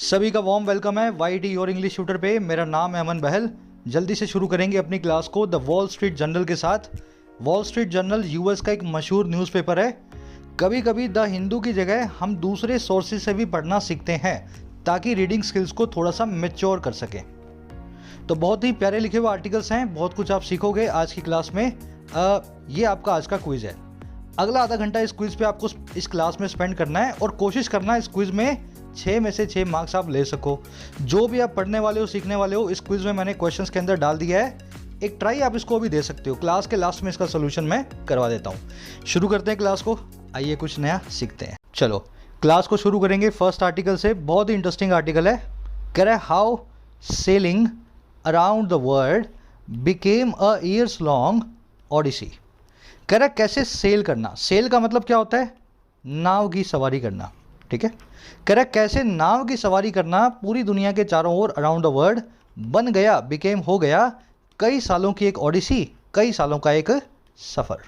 सभी का warm welcome है वाईटी और इंग्लिश शूटर पे। मेरा नाम है अमन बहल। जल्दी से शुरू करेंगे अपनी क्लास को द वॉल स्ट्रीट जर्नल के साथ। वॉल स्ट्रीट जर्नल यूएस का एक मशहूर न्यूज़पेपर है। कभी कभी द हिंदू की जगह हम दूसरे सोर्सेज से भी पढ़ना सीखते हैं ताकि रीडिंग स्किल्स को थोड़ा सा मैच्योर कर सकें। तो बहुत ही प्यारे लिखे हुए आर्टिकल्स हैं, बहुत कुछ आप सीखोगे आज की क्लास में। ये आपका आज का क्विज़ है। अगला आधा घंटा इस क्विज़ पे आपको इस क्लास में स्पेंड करना है और कोशिश करना है इस क्विज़ में 6 में से 6 मार्क्स आप ले सको। जो भी आप पढ़ने वाले हो, सीखने वाले हो, इस क्विज़ में मैंने क्वेश्चंस के अंदर डाल दिया है। एक ट्राई आप इसको भी दे सकते हो। क्लास के लास्ट में इसका सोल्यूशन मैं करवा देता हूँ। शुरू करते हैं क्लास को। आइए कुछ नया सीखते हैं। चलो क्लास को शुरू करेंगे फर्स्ट आर्टिकल से। बहुत ही इंटरेस्टिंग आर्टिकल है। कह रहा है how sailing around the world became a years long odyssey. कह रहा है कैसे सेल करना। सेल का मतलब क्या होता है? नाव की सवारी करना। ठीक है। कह रहा है कैसे नाव की सवारी करना पूरी दुनिया के चारों ओर अराउंड द वर्ल्ड बन गया, बिकेम हो गया कई सालों की एक ओडिसी, कई सालों का एक सफ़र।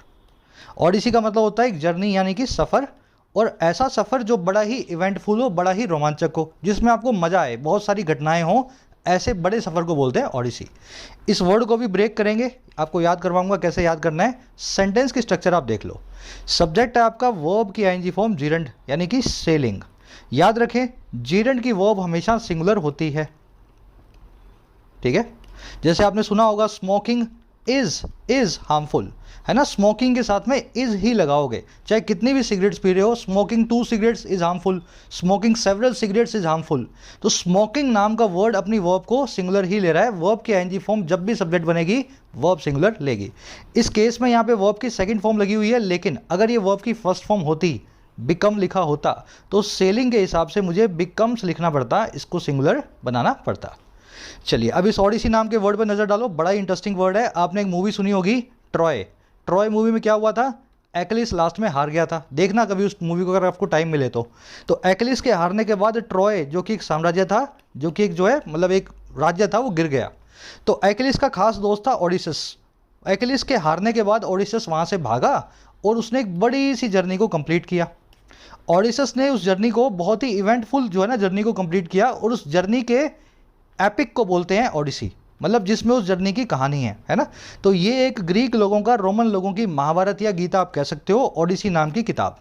ओडिसी का मतलब होता है एक जर्नी यानी कि सफ़र, और ऐसा सफ़र जो बड़ा ही इवेंटफुल हो, बड़ा ही रोमांचक हो, जिसमें आपको मज़ा आए, बहुत सारी घटनाएं हों, ऐसे बड़े सफ़र को बोलते हैं ओडिसी। इस वर्ड को भी ब्रेक करेंगे, आपको याद करवाऊंगा कैसे याद करना है। सेंटेंस की स्ट्रक्चर आप देख लो। सब्जेक्ट है आपका वर्ब की आईएनजी फॉर्म जीरंड यानी कि सेलिंग। याद रखें जीरंड की वर्ब हमेशा सिंगुलर होती है। ठीक है। जैसे आपने सुना होगा स्मोकिंग इज हार्मफुल, है ना। स्मोकिंग के साथ में इज ही लगाओगे, चाहे कितनी भी सिगरेट्स पी रहे हो। Smoking 2 cigarettes is harmful, smoking several cigarettes is harmful. तो स्मोकिंग नाम का वर्ड अपनी वर्ब को सिंगुलर ही ले रहा है। वर्ब की आईएनजी फॉर्म जब भी सब्जेक्ट बनेगी वर्ब सिंगुलर लेगी। इस केस में यहाँ पे वर्ब की सेकंड फॉर्म लगी हुई है, लेकिन अगर ये वर्ब की फर्स्ट फॉर्म होती, बिकम लिखा होता, तो सेलिंग के हिसाब से मुझे बिकम्स लिखना पड़ता, इसको सिंगुलर बनाना पड़ता। चलिए अब इस ओडिसी नाम के वर्ड पर नजर डालो। बड़ा ही इंटरेस्टिंग वर्ड है। आपने एक मूवी सुनी होगी ट्रॉय। ट्रॉय मूवी में क्या हुआ था? एक्लिस लास्ट में हार गया था। देखना कभी उस मूवी को अगर आपको टाइम मिले तो एक्लिस के हारने के बाद ट्रॉय जो कि एक साम्राज्य था, जो कि एक जो है मतलब एक राज्य था, वो गिर गया। तो एक्लिस का खास दोस्त था ओडिसस। एक्लिस के हारने के बाद ओडिसस वहाँ से भागा और उसने एक बड़ी सी जर्नी को कंप्लीट किया। ओडिसस ने उस जर्नी को बहुत ही इवेंटफुल जो है ना जर्नी को कंप्लीट किया, और उस जर्नी के एपिक को बोलते हैं ओडिसी, मतलब जिसमें उस जर्नी की कहानी है ना। तो ये एक ग्रीक लोगों का, रोमन लोगों की महाभारत या गीता आप कह सकते हो, ओडिसी नाम की किताब।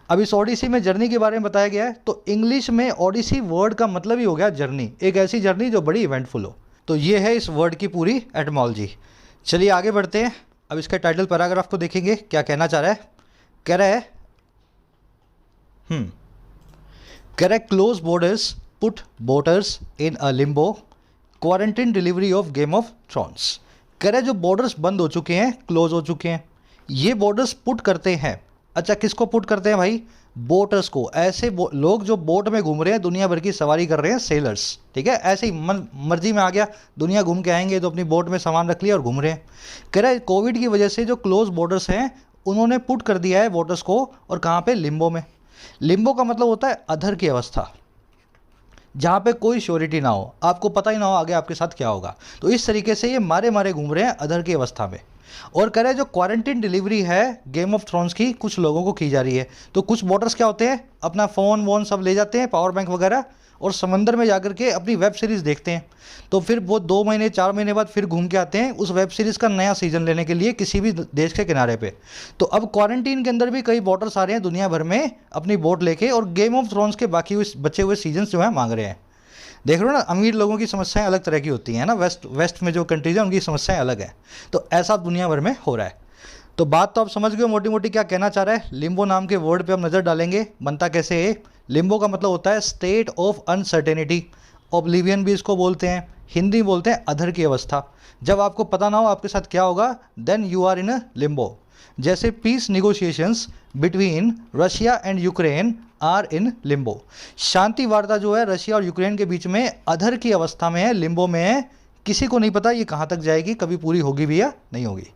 अब इस ओडिसी में जर्नी के बारे में बताया गया है, तो इंग्लिश में ओडिसी वर्ड का मतलब ही हो गया जर्नी, एक ऐसी जर्नी जो बड़ी इवेंटफुल हो। तो ये है इस वर्ड की पूरी एटमोलॉजी। चलिए आगे बढ़ते हैं। अब इसका टाइटल पैराग्राफ को देखेंगे क्या कहना चाह रहा है। कह रहा है close borders put voters in a Limbo, quarantine delivery of game of thrones. कह रहे जो बॉर्डर्स बंद हो चुके हैं, क्लोज हो चुके हैं, ये बॉर्डर्स पुट करते हैं। अच्छा किसको पुट करते हैं भाई? बोटर्स को। ऐसे लोग जो बोट में घूम रहे हैं, दुनिया भर की सवारी कर रहे हैं, सेलर्स। ठीक है। ऐसे ही मर्जी में आ गया, दुनिया घूम के आएंगे तो अपनी बोट में सामान रख लिया और घूम रहे हैं। कह रहे कोविड की वजह से जो क्लोज बॉर्डर्स हैं उन्होंने पुट कर दिया है वोटर्स को, और कहाँ पे? लिम्बो में। लिम्बो का मतलब होता है अधर की अवस्था, जहाँ पे कोई श्योरिटी ना हो, आपको पता ही ना हो आगे आपके साथ क्या होगा। तो इस तरीके से ये मारे मारे घूम रहे हैं अधर की अवस्था में। और कह रहे हैं जो क्वारंटीन डिलीवरी है गेम ऑफ थ्रोन्स की, कुछ लोगों को की जा रही है। तो कुछ वोटर्स क्या होते हैं, अपना फ़ोन वोन सब ले जाते हैं, पावर बैंक वगैरह, और समंदर में जाकर के अपनी वेब सीरीज़ देखते हैं। तो फिर वो 2 महीने 4 महीने बाद फिर घूम के आते हैं उस वेब सीरीज़ का नया सीज़न लेने के लिए किसी भी देश के किनारे पे। तो अब क्वारंटीन के अंदर भी कई वोटर्स आ रहे हैं दुनिया भर में अपनी बोट लेके, और गेम ऑफ थ्रोन्स के बाकी हुए बचे हुए सीजन्स जो है मांग रहे हैं। देख रहे हो ना, अमीर लोगों की समस्याएं अलग तरह की होती हैं ना। वेस्ट में जो कंट्रीज हैं उनकी समस्याएं अलग हैं। तो ऐसा दुनिया भर में हो रहा है। तो बात तो आप समझ गए मोटी मोटी क्या कहना चाह रहा है। लिम्बो नाम के वर्ड पे हम नज़र डालेंगे, बनता कैसे है। लिम्बो का मतलब होता है स्टेट ऑफ अनसर्टेनिटी, ओब्लिवियन भी इसको बोलते हैं, हिंदी बोलते हैं अधर की अवस्था। जब आपको पता ना हो आपके साथ क्या होगा, then you are in limbo. जैसे peace negotiations between Russia and Ukraine are in limbo. शांति वार्ता जो है रशिया और यूक्रेन के बीच में अधर की अवस्था में है, लिम्बो में है। किसी को नहीं पता ये कहाँ तक जाएगी, कभी पूरी होगी भी या नहीं होगी।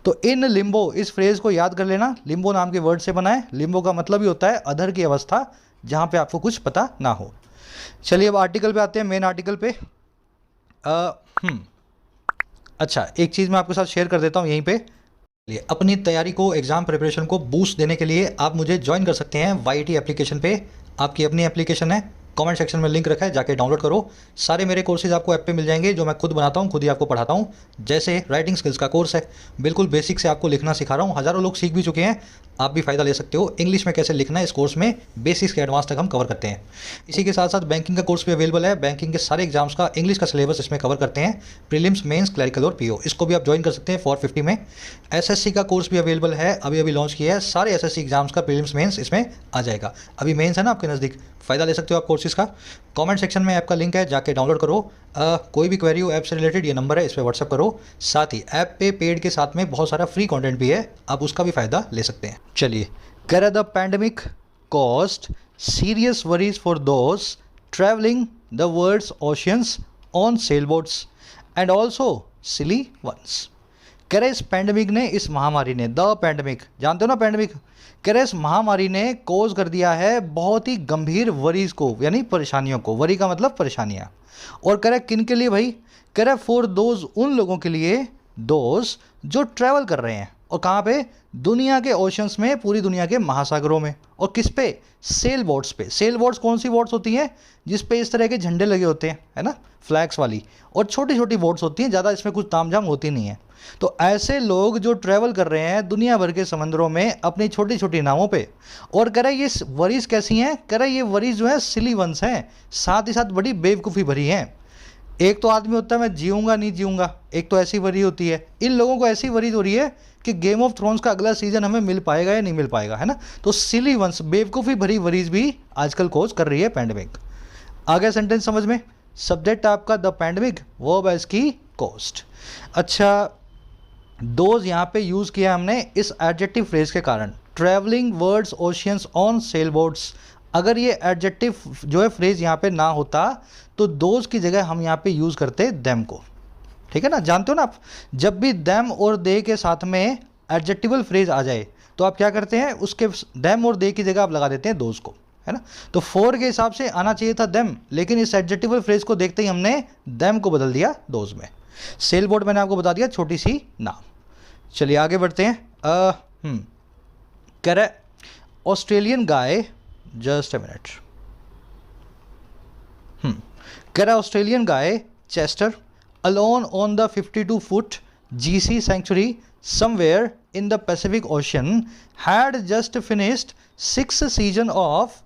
तो इन लिम्बो, इस फ्रेज को याद कर लेना, लिम्बो नाम के वर्ड से बना है। लिम्बो का मतलब ही होता है अधर की अवस्था, जहाँ पे आपको कुछ पता ना हो। चलिए अब आर्टिकल पे आते हैं, मेन आर्टिकल पे। अच्छा एक चीज़ मैं आपके साथ शेयर कर देता हूँ यहीं पे। अपनी तैयारी को, एग्ज़ाम प्रिपरेशन को बूस्ट देने के लिए आप मुझे ज्वाइन कर सकते हैं वाईटी एप्लीकेशन पे। आपकी अपनी एप्लीकेशन है, कमेंट सेक्शन में लिंक रखा है, जाके डाउनलोड करो। सारे मेरे कोर्सेज आपको ऐप पे मिल जाएंगे, जो मैं खुद बनाता हूँ, खुद ही आपको पढ़ाता हूँ। जैसे राइटिंग स्किल्स का कोर्स है, बिल्कुल बेसिक से आपको लिखना सिखा रहा हूँ। हज़ारों लोग सीख भी चुके हैं, आप भी फ़ायदा ले सकते हो। इंग्लिश में कैसे लिखना है, इस कोर्स में बेसिक्स के एडवांस तक हम कवर करते हैं। इसी के साथ साथ बैंकिंग का कोर्स भी अवेलेबल है। बैंकिंग के सारे एग्जाम्स का इंग्लिश का सिलेबस इसमें कवर करते हैं, प्रीलिम्स, मेंस, क्लरिकल और पीओ। इसको भी आप ज्वाइन कर सकते हैं 450 में। एसएससी का कोर्स भी अवेलेबल है, अभी लॉन्च किया है। सारे एसएससी एग्जाम्स का प्रीलिम्स, मेंस इसमें आ जाएगा। अभी मेंस है ना आपके नज़दीक, फ़ायदा ले सकते हो आप कोर्सेज का। कमेंट सेक्शन में ऐप का लिंक है, जाके डाउनलोड करो। कोई भी क्वेरी हो ऐप से रिलेटेड, ये नंबर है, इस पर व्हाट्सअप करो। साथ ही ऐप पे पेड के साथ में बहुत सारा फ्री कंटेंट भी है, आप उसका भी फ़ायदा ले सकते हैं। चलिए, कह the pandemic caused serious worries for those travelling the world's oceans on sail boats and also silly ones. कह रहे इस पैंडमिक ने, इस महामारी ने, द पैंडमिक जानते हो ना पैंडमिक, कह रहे इस महामारी ने कोज कर दिया है बहुत ही गंभीर वरीज को, यानी परेशानियों को। वरी का मतलब परेशानियाँ। और कह रहे किन के लिए भाई, कह रहे फॉर दोज, उन लोगों के लिए, दोज जो ट्रैवल कर रहे हैं। और कहाँ पे, दुनिया के ओशंस में, पूरी दुनिया के महासागरों में। और किस पे, सेल बोट्स पे। सेल बोट्स कौन सी बोट्स होती हैं, जिस पे इस तरह के झंडे लगे होते हैं, है ना, फ्लैग्स वाली। और छोटी छोटी बोट्स होती हैं, ज़्यादा इसमें कुछ तामझाम होती नहीं है। तो ऐसे लोग जो ट्रैवल कर रहे हैं दुनिया भर के समंदरों में अपनी छोटी छोटी नावों पे। और कह रहे ये वरीज कैसी हैं, कह रहे ये वरीज जो है सिली वंस हैं, साथ ही साथ बड़ी बेवकूफ़ी भरी हैं। एक तो आदमी होता है मैं जीऊँगा नहीं जीऊँगा, एक तो ऐसी वरी होती है। इन लोगों को ऐसी वरीज हो रही है कि गेम ऑफ थ्रोन्स का अगला सीजन हमें मिल पाएगा या नहीं मिल पाएगा, है ना। तो सिली वंस, बेवकूफ़ी भरी वरीज भी आजकल कोज कर रही है पैंडमिक। आगे सेंटेंस समझ में। सब्जेक्ट आपका द पैंडमिक, वर्ब है इसकी कॉस्ट। अच्छा, दोज यहाँ पे यूज़ किया हमने इस एडजेक्टिव फ्रेज के कारण, travelling words oceans on sail boats. अगर ये एडजेक्टिव जो है फ्रेज यहाँ पे ना होता तो दोज की जगह हम यहाँ पे यूज़ करते देम को। ठीक है ना, जानते हो ना आप, जब भी देम और दे के साथ में एडजेक्टिवल फ्रेज आ जाए तो आप क्या करते हैं, उसके देम और दे की जगह आप लगा देते हैं दोज को, है ना। तो फोर के हिसाब से आना चाहिए था देम, लेकिन इस एडजेक्टिवल फ्रेज को देखते ही हमने देम को बदल दिया दोज में। सेल बोट मैंने आपको बता दिया, छोटी सी नाम। चलिए आगे बढ़ते हैं। कह रहे Australian guy, just a minute. कह रहा Australian guy Chester alone on the 52 foot GC sanctuary somewhere in the Pacific Ocean had just finished 6th season of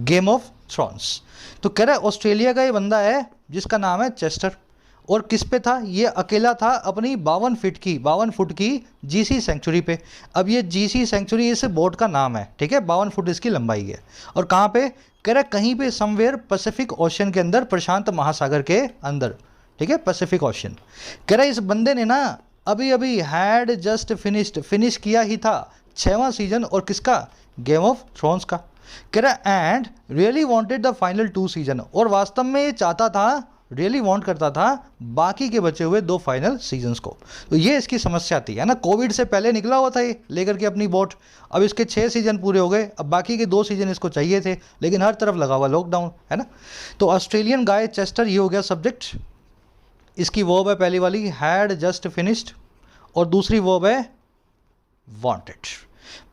Game of Thrones। तो कह रहा है ऑस्ट्रेलिया का ये बंदा है जिसका नाम है चेस्टर, और किस पे था, ये अकेला था अपनी 52 फुट की GC सेंचुरी पे। अब ये GC सेंचुरी इस बोट का नाम है, ठीक है, 52 फुट इसकी लंबाई है। और कहाँ पे, कह रहा है कहीं पे, समवेयर पैसिफिक ओशन के अंदर, प्रशांत महासागर के अंदर, ठीक है, पैसिफिक ओशन। कह रहा है इस बंदे ने ना अभी हैड जस्ट फिनिश किया ही था 6वां सीजन, और किसका, गेम ऑफ थ्रोन्स का। कह रहा है and really wanted the final 2 season, और वास्तव में ये चाहता था, रियली वांट करता था बाकी के बचे हुए 2 फाइनल सीजन्स को। तो ये इसकी समस्या थी, है ना। कोविड से पहले निकला हुआ था ये लेकर के अपनी बोट, अब इसके 6 सीजन पूरे हो गए, अब बाकी के 2 सीजन इसको चाहिए थे, लेकिन हर तरफ लगा हुआ लॉकडाउन, है ना। तो ऑस्ट्रेलियन गाय चेस्टर, ये हो गया सब्जेक्ट। इसकी वर्ब है पहली वाली हैड जस्ट फिनिश्ड, और दूसरी वर्ब है वांटेड।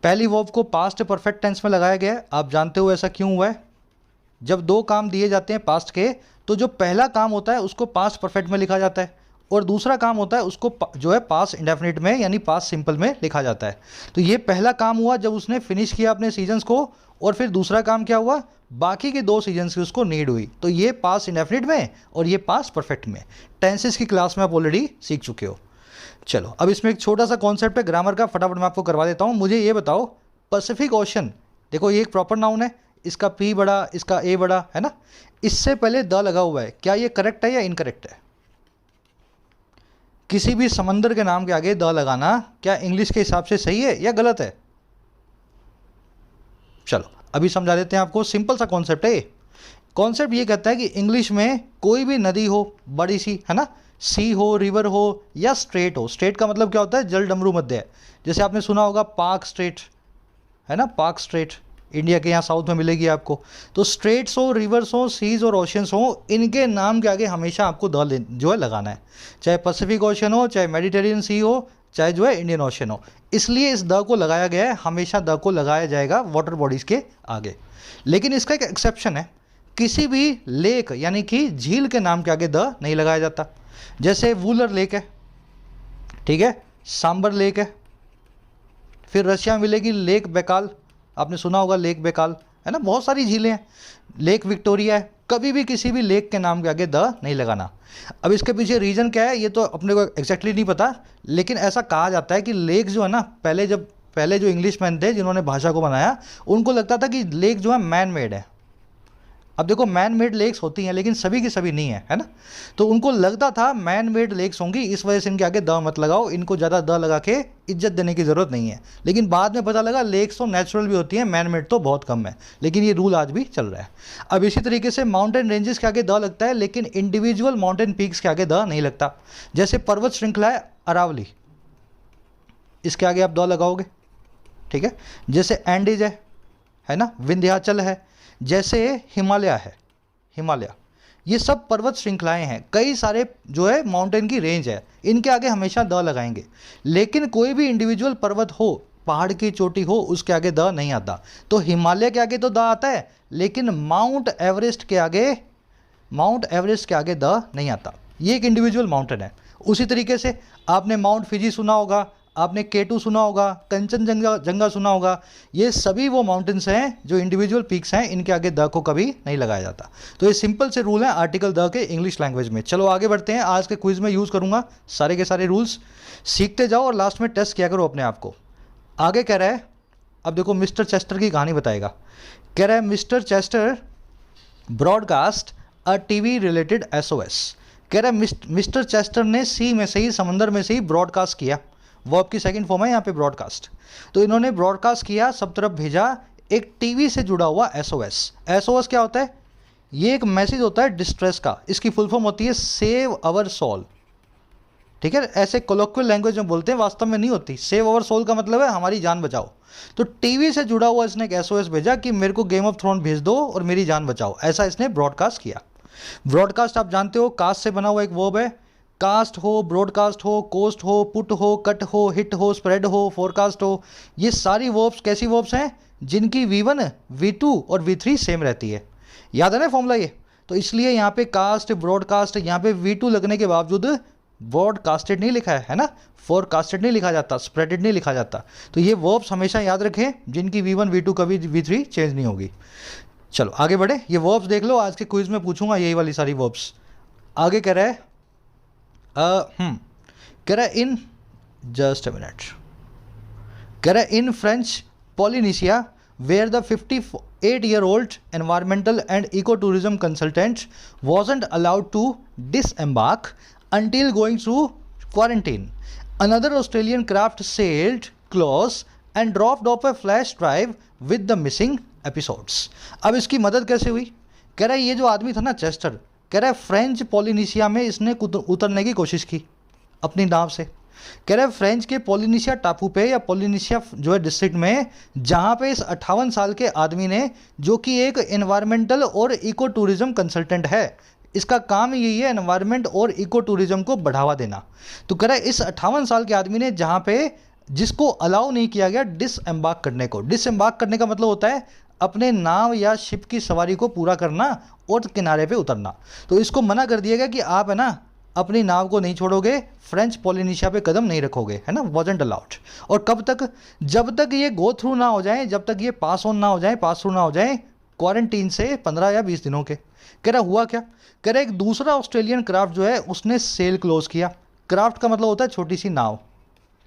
पहली वर्ब को पास्ट परफेक्ट टेंस में लगाया गया है। आप जानते हो ऐसा क्यों हुआ है, जब 2 काम दिए जाते हैं पास्ट के, तो जो पहला काम होता है उसको पास्ट परफेक्ट में लिखा जाता है, और दूसरा काम होता है उसको जो है पास्ट इंडेफिनिट में, यानी पास्ट सिंपल में लिखा जाता है। तो ये पहला काम हुआ जब उसने फिनिश किया अपने सीजन्स को, और फिर दूसरा काम क्या हुआ, बाकी के 2 सीजन्स की उसको नीड हुई। तो ये पास्ट इंडेफिनिट में और ये पास्ट परफेक्ट में। टेंसेस की क्लास में आप ऑलरेडी सीख चुके हो। चलो अब इसमें एक छोटा सा कॉन्सेप्ट है ग्रामर का, फटाफट मैं आपको करवा देता हूँ। मुझे ये बताओ, पैसिफिक ओशन, देखो ये एक प्रॉपर नाउन है, इसका P बड़ा, इसका A बड़ा, है ना। इससे पहले द लगा हुआ है, क्या ये करेक्ट है या इनकरेक्ट है। किसी भी समंदर के नाम के आगे द लगाना क्या इंग्लिश के हिसाब से सही है या गलत है। चलो अभी समझा देते हैं आपको, सिंपल सा कॉन्सेप्ट है। कॉन्सेप्ट ये कहता है कि इंग्लिश में कोई भी नदी हो बड़ी सी, है ना, सी हो, रिवर हो या स्ट्रेट हो। स्ट्रेट का मतलब क्या होता है, जल डमरू मध्य। जैसे आपने सुना होगा पार्क स्ट्रेट, है ना, पार्क स्ट्रेट इंडिया के यहाँ साउथ में मिलेगी आपको। तो स्ट्रेट्स हो, रिवर्स हो, सीज और ओशंस हो, इनके नाम के आगे हमेशा आपको द जो है लगाना है, चाहे पैसिफिक ओशन हो, चाहे मेडिटेरियन सी हो, चाहे जो है इंडियन ओशन हो। इसलिए इस द को लगाया गया है, हमेशा द को लगाया जाएगा वाटर बॉडीज़ के आगे। लेकिन इसका एक एक्सेप्शन है, किसी भी लेक यानी कि झील के नाम के आगे द नहीं लगाया जाता। जैसे वूलर लेक है, ठीक है, सांबर लेक है, फिर रशिया में मिलेगी लेक बैकाल, आपने सुना होगा लेक बैकाल, है ना, बहुत सारी झीलें हैं, लेक विक्टोरिया है। कभी भी किसी भी लेक के नाम के आगे द नहीं लगाना। अब इसके पीछे रीज़न क्या है ये तो अपने को एग्जैक्टली नहीं पता, लेकिन ऐसा कहा जाता है कि लेक जो है ना, पहले जो इंग्लिश मैन थे जिन्होंने भाषा को बनाया, उनको लगता था कि लेक जो है मैन मेड है। अब देखो मैन मेड लेक्स होती हैं लेकिन सभी की सभी नहीं है ना, तो उनको लगता था मैन मेड लेक्स होंगी, इस वजह से इनके आगे द मत लगाओ, इनको ज़्यादा द लगा के इज्जत देने की ज़रूरत नहीं है। लेकिन बाद में पता लगा लेक्स तो नेचुरल भी होती हैं, मैन मेड तो बहुत कम है, लेकिन ये रूल आज भी चल रहा है। अब इसी तरीके से माउंटेन रेंजेस के आगे द लगता है, लेकिन इंडिविजुअल माउंटेन पीक्स के आगे द नहीं लगता। जैसे पर्वत श्रृंखला है अरावली, इसके आगे आप द लगाओगे, ठीक है। जैसे एंडीज है ना, विंध्याचल है, जैसे हिमालय है, हिमालय, ये सब पर्वत श्रृंखलाएं हैं, कई सारे जो है माउंटेन की रेंज है, इनके आगे हमेशा द लगाएंगे। लेकिन कोई भी इंडिविजुअल पर्वत हो, पहाड़ की चोटी हो, उसके आगे द नहीं आता। तो हिमालय के आगे तो द आता है, लेकिन माउंट एवरेस्ट के आगे द नहीं आता। ये एक इंडिविजुअल माउंटेन है। उसी तरीके से आपने माउंट फिजी सुना होगा, आपने K2 सुना होगा, कंचनजंगा सुना होगा, ये सभी वो माउंटेन्स हैं जो इंडिविजुअल पीक्स हैं, इनके आगे द को कभी नहीं लगाया जाता। तो ये सिंपल से रूल हैं आर्टिकल द के इंग्लिश लैंग्वेज में। चलो आगे बढ़ते हैं, आज के क्विज में यूज़ करूंगा सारे के सारे रूल्स, सीखते जाओ और लास्ट में टेस्ट किया करो अपने आप को। आगे कह रहा है, अब देखो मिस्टर चेस्टर की कहानी बताएगा। कह रहा है mister Chester broadcast a TV related SOS। कह रहा है मिस्टर चेस्टर ने सी में से ही, समंदर में से ही ब्रॉडकास्ट किया, वर्ब की सेकंड फॉर्म है यहाँ पे ब्रॉडकास्ट। तो इन्होंने ब्रॉडकास्ट किया, सब तरफ भेजा एक टीवी से जुड़ा हुआ SOS। SOS क्या होता है? ये एक मैसेज होता है डिस्ट्रेस का, इसकी फुल फॉर्म होती है सेव अवर सोल, ठीक है। ऐसे कोलोक्वियल लैंग्वेज में बोलते हैं, वास्तव में नहीं होती। सेव अवर सोल का मतलब है हमारी जान बचाओ। तो टीवी से जुड़ा हुआ इसने एक SOS भेजा कि मेरे को गेम ऑफ थ्रोन भेज दो और मेरी जान बचाओ, ऐसा इसने ब्रॉडकास्ट किया। ब्रॉडकास्ट आप जानते हो कास्ट से बना हुआ एक वर्ब है, कास्ट हो, ब्रॉडकास्ट हो, कोस्ट हो, पुट हो, कट हो, हिट हो, स्प्रेड हो, फोरकास्ट हो, ये सारी वर्ब्स कैसी वर्ब्स हैं? जिनकी V1, V2 और V3 सेम रहती है। याद है ना फॉर्मूला ये? तो इसलिए यहाँ पे कास्ट, ब्रॉडकास्ट, यहाँ पे V2 लगने के बावजूद ब्रॉडकास्टेड नहीं लिखा है ना, फोरकास्टेड नहीं लिखा जाता, स्प्रेडेड नहीं लिखा जाता। तो ये वर्ब्स हमेशा याद रखें, जिनकी V1, V2 कभी V3 चेंज नहीं होगी। चलो आगे बढ़े, ये वर्ब्स देख लो, आज के क्विज में पूछूंगा यही वाली सारी वर्ब्स। आगे कह रहा है कह रहा है इन जस्ट अ मिनट, कह रहा है in French Polynesia where the 58-year-old environmental and eco-tourism consultant wasn't allowed to disembark until going through quarantine. Another Australian craft sailed close and dropped off a flash drive with the missing episodes. अब इसकी मदद कैसे हुई? कह रहा है ये जो आदमी था ना चेस्टर, कह रहा है फ्रेंच पॉलिनेशिया में इसने उतरने की कोशिश की अपनी नाव से। कह रहा है फ्रेंच के पॉलिनेशिया टापू पे, या पॉलिनेशिया जो है डिस्ट्रिक्ट में, जहाँ पे इस 58 साल के आदमी ने, जो कि एक एनवायरमेंटल और इको टूरिज्म कंसल्टेंट है, इसका काम यही है एनवायरमेंट और इको टूरिज्म को बढ़ावा देना। तो कह रहा है इस 58 साल के आदमी ने, जहाँ पे जिसको अलाउ नहीं किया गया डिसएम्बार्क करने को। डिसएम्बार्क करने का मतलब होता है अपने नाव या शिप की सवारी को पूरा करना और किनारे पे उतरना। तो इसको मना कर दिया गया कि आप है ना अपनी नाव को नहीं छोड़ोगे, फ्रेंच पॉलिनेशिया पे कदम नहीं रखोगे, है ना, वॉजंट अलाउड। और कब तक? जब तक ये गो थ्रू ना हो जाए, जब तक ये पास ऑन ना हो जाए, पास थ्रू ना हो जाए क्वारंटीन से 15 या 20 दिनों के। कह रहा हुआ क्या? कह रहा एक दूसरा ऑस्ट्रेलियन क्राफ्ट जो है उसने सेल क्लोज किया। क्राफ्ट का मतलब होता है छोटी सी नाव,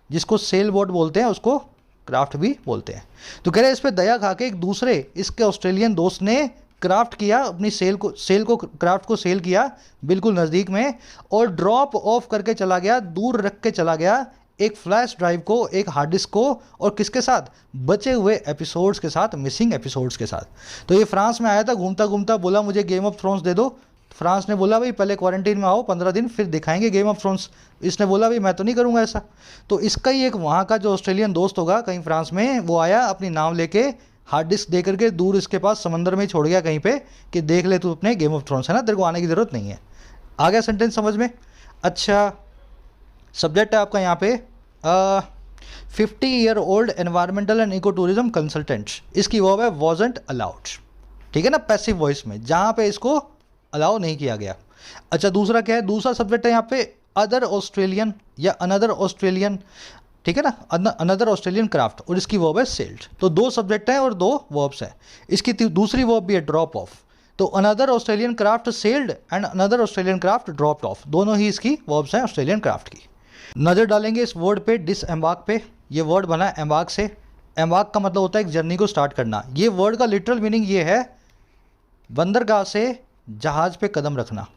जिसको सेल बोट बोलते हैं, उसको क्राफ्ट भी बोलते हैं। तो कह रहे इस पर दया खा के एक दूसरे इसके ऑस्ट्रेलियन दोस्त ने क्राफ्ट किया, अपनी क्राफ्ट को सेल किया बिल्कुल नज़दीक में, और ड्रॉप ऑफ करके चला गया, दूर रख के चला गया एक फ्लैश ड्राइव को, एक हार्ड डिस्क को, और किसके साथ? बचे हुए एपिसोड्स के साथ, मिसिंग एपिसोड्स के साथ। तो ये फ्रांस में आया था, घूमता घूमता बोला मुझे गेम ऑफ थ्रोन्स दे दो। फ्रांस ने बोला भाई पहले क्वारंटीन में आओ 15 दिन, फिर दिखाएंगे गेम ऑफ थ्रोन्स। इसने बोला भाई मैं तो नहीं करूँगा ऐसा। तो इसका ही एक वहाँ का जो ऑस्ट्रेलियन दोस्त होगा कहीं फ्रांस में, वो आया अपनी नाव लेके, हार्ड डिस्क दे करके दूर इसके पास समंदर में छोड़ गया कहीं पे कि देख ले तू अपने गेम ऑफ थ्रोन्स, है ना, तेरे को आने की ज़रूरत नहीं है। आ गया सेंटेंस समझ में? अच्छा, सब्जेक्ट है आपका यहाँ पे 50-year-old environmental and eco tourism consultant. इसकी वर्ब है वॉजंट अलाउड। ठीक है ना, पैसिव वॉइस में, जहाँ पे इसको अलाउ नहीं किया गया। अच्छा, दूसरा क्या है, दूसरा सब्जेक्ट है यहाँ पे अदर ऑस्ट्रेलियन या अनदर ऑस्ट्रेलियन, ठीक है ना, अनदर ऑस्ट्रेलियन क्राफ्ट, और इसकी वर्ब है सेल्ड। तो दो सब्जेक्ट हैं और दो वर्ब्स हैं। इसकी दूसरी वर्ब भी है ड्रॉप ऑफ, तो another Australian craft celled and another Australian craft dropped of, दोनों ही इसकी वर्ब्स हैं ऑस्ट्रेलियन क्राफ्ट की। नज़र डालेंगे इस वर्ड पे डिसएम्बार्क पे। ये वर्ड बना है एम्बार्क से। एम्बार्क का मतलब होता है एक जर्नी को स्टार्ट करना। ये वर्ड का लिटरल मीनिंग ये है बंदरगाह से जहाज़ पे कदम रखना।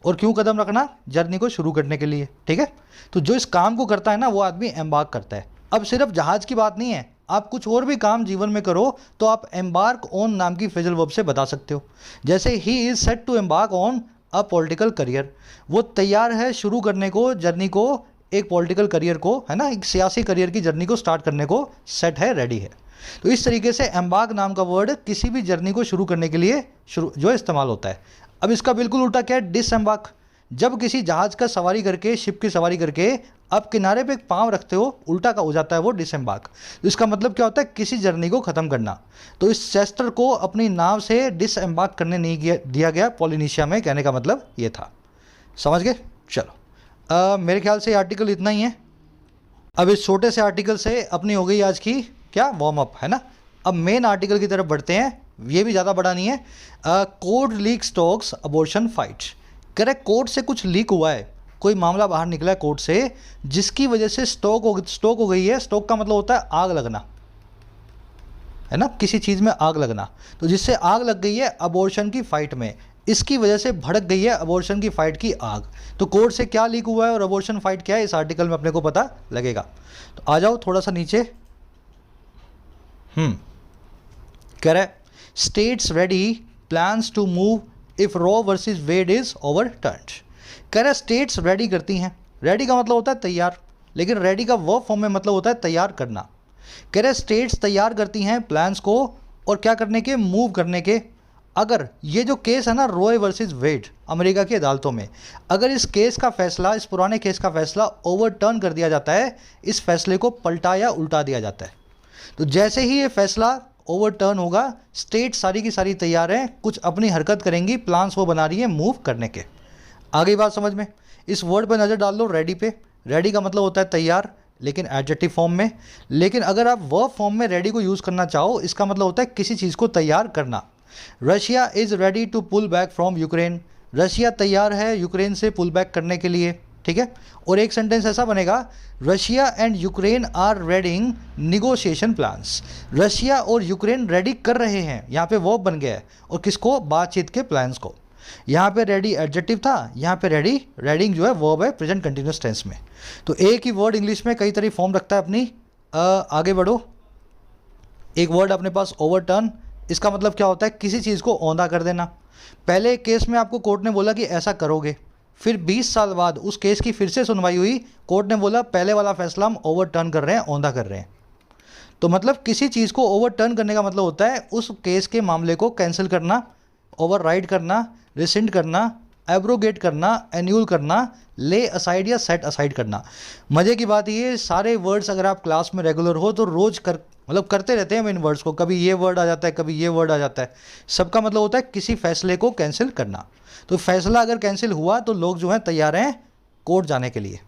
और क्यों कदम रखना? जर्नी को शुरू करने के लिए, ठीक है। तो जो इस काम को करता है ना, वो आदमी एम्बार्क करता है। अब सिर्फ जहाज़ की बात नहीं है, आप कुछ और भी काम जीवन में करो तो आप एम्बार्क ऑन नाम की फ्रेजल वर्ब से बता सकते हो। जैसे he is set to embark on a political career, वो तैयार है शुरू करने को, जर्नी को, एक पॉलिटिकल करियर को, है ना, एक सियासी करियर की जर्नी को स्टार्ट करने को सेट है, रेडी है। तो इस तरीके से एम्बार्क नाम का वर्ड किसी भी जर्नी को शुरू करने के लिए जो इस्तेमाल होता है। अब इसका बिल्कुल उल्टा क्या है, डिसएम्बार्क। जब किसी जहाज़ का सवारी करके, शिप की सवारी करके आप किनारे पे एक पाँव रखते हो, उल्टा का हो जाता है वो डिसएम्बार्क। तो इसका मतलब क्या होता है, किसी जर्नी को ख़त्म करना। तो इस चेस्टर को अपनी नाव से डिसएम्बार्क करने नहीं दिया गया पॉलिनेशिया में, कहने का मतलब ये था। समझ गए? चलो, मेरे ख्याल से आर्टिकल इतना ही है। अब इस छोटे से आर्टिकल से अपनी हो गई आज की क्या, वार्म अप, है ना। अब मेन आर्टिकल की तरफ बढ़ते हैं। ये भी ज़्यादा बड़ा नहीं है। Court leak stocks abortion fight. Correct, court से कुछ लीक हुआ है, कोई मामला बाहर निकला है कोर्ट से, जिसकी वजह से स्टॉक हो गई है। स्टॉक का मतलब होता है आग लगना, है ना, किसी चीज़ में आग लगना। तो जिससे आग लग गई है अबॉर्शन की फाइट में, इसकी वजह से भड़क गई है अबॉर्शन की फाइट की आग। तो कोर्ट से क्या लीक हुआ है और अबॉर्शन फाइट क्या है, इस आर्टिकल में अपने को पता लगेगा। तो आ जाओ थोड़ा सा नीचे। कह रहा है states ready plans to move if Roe versus Wade is overturned. कह रहा है स्टेट्स रेडी करती हैं। रेडी का मतलब होता है तैयार, लेकिन रेडी का वर्ब फॉर्म में मतलब होता है तैयार करना। कह रहे स्टेट्स तैयार करती हैं प्लान्स को, और क्या करने के, मूव करने के। अगर ये जो केस है ना, रॉय वर्सेस वेड, अमेरिका की अदालतों में, अगर इस केस का फैसला, इस पुराने केस का फैसला ओवरटर्न कर दिया जाता है, इस फैसले को पलटा या उल्टा दिया जाता है, तो जैसे ही ये फैसला ओवरटर्न होगा, स्टेट सारी की सारी तैयार हैं, कुछ अपनी हरकत करेंगी, प्लान्स वो बना रही है मूव करने के। आगे बात समझ में। इस वर्ड पे नज़र डाल लो, रेडी पे। रेडी का मतलब होता है तैयार, लेकिन एडजेक्टिव फॉर्म में। लेकिन अगर आप वर्ब फॉर्म में रेडी को यूज़ करना चाहो, इसका मतलब होता है किसी चीज़ को तैयार करना। Russia is ready to pull back from Ukraine. Russia तैयार है यूक्रेन से पुल बैक करने के लिए, ठीक है। और एक सेंटेंस ऐसा बनेगा, Russia and Ukraine are readying negotiation plans. Russia और यूक्रेन रेडी कर रहे हैं, यहाँ पे वर्ब बन गया है, और किसको, बातचीत के प्लान्स को। यहाँ पे रेडी एडजेक्टिव था, यहाँ पे रेडी, रेडिंग जो है वर्ब है प्रेजेंट कंटिन्यूअस टेंस में। तो एक ही वर्ड इंग्लिश में कई तरह फॉर्म रखता है अपनी। आगे बढ़ो। एक वर्ड अपने पास ओवरटर्न, इसका मतलब क्या होता है, किसी चीज़ को औंधा कर देना। पहले केस में आपको कोर्ट ने बोला कि ऐसा करोगे, फिर 20 साल बाद उस केस की फिर से सुनवाई हुई, कोर्ट ने बोला पहले वाला फैसला हम ओवरटर्न कर रहे हैं, औंधा कर रहे हैं। तो मतलब किसी चीज़ को ओवरटर्न करने का मतलब होता है उस केस के मामले को कैंसिल करना, ओवरराइड करना, रिसेंड करना, एब्रोगेट करना, एन्यूल करना, ले असाइड या सेट असाइड करना। मज़े की बात ये, सारे वर्ड्स अगर आप क्लास में रेगुलर हो तो रोज़ करते रहते हैं हम इन वर्ड्स को, कभी ये वर्ड आ जाता है, कभी ये वर्ड आ जाता है। सबका मतलब होता है किसी फैसले को कैंसिल करना। तो फैसला अगर कैंसिल हुआ तो लोग जो हैं तैयार हैं कोर्ट जाने के लिए।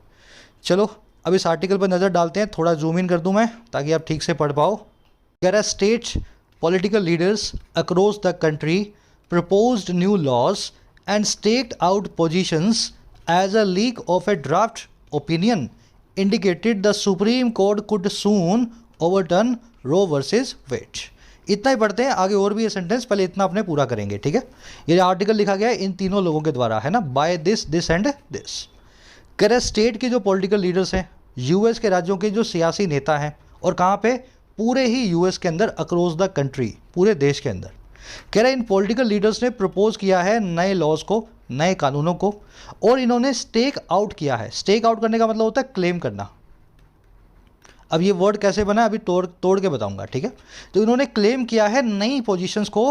चलो अब इस आर्टिकल पर नज़र डालते हैं, थोड़ा जूम इन कर दूं मैं ताकि आप ठीक से पढ़ पाओ। कह रहा है states political leaders across the country proposed new laws and staked out positions as a leak of a draft opinion indicated the Supreme Court could soon overturn Roe versus Wade। इतना ही पढ़ते हैं, आगे और भी ये सेंटेंस, पहले इतना अपने पूरा करेंगे, ठीक है। ये आर्टिकल लिखा गया है इन तीनों लोगों के द्वारा, है ना, by this, this and this. कह रहे स्टेट के जो पॉलिटिकल लीडर्स हैं, यूएस के राज्यों के जो सियासी नेता हैं, और कहाँ पे, पूरे ही यूएस के अंदर, अक्रॉस द कंट्री, पूरे देश के अंदर। कह रहे इन पॉलिटिकल लीडर्स ने प्रपोज किया है नए लॉज को, नए कानूनों को, और इन्होंने स्टेक आउट किया है। स्टेक आउट करने का मतलब होता है क्लेम करना। अब ये वर्ड कैसे बना है अभी तोड़ के बताऊंगा, ठीक है। तो इन्होंने क्लेम किया है नई पोजीशंस को,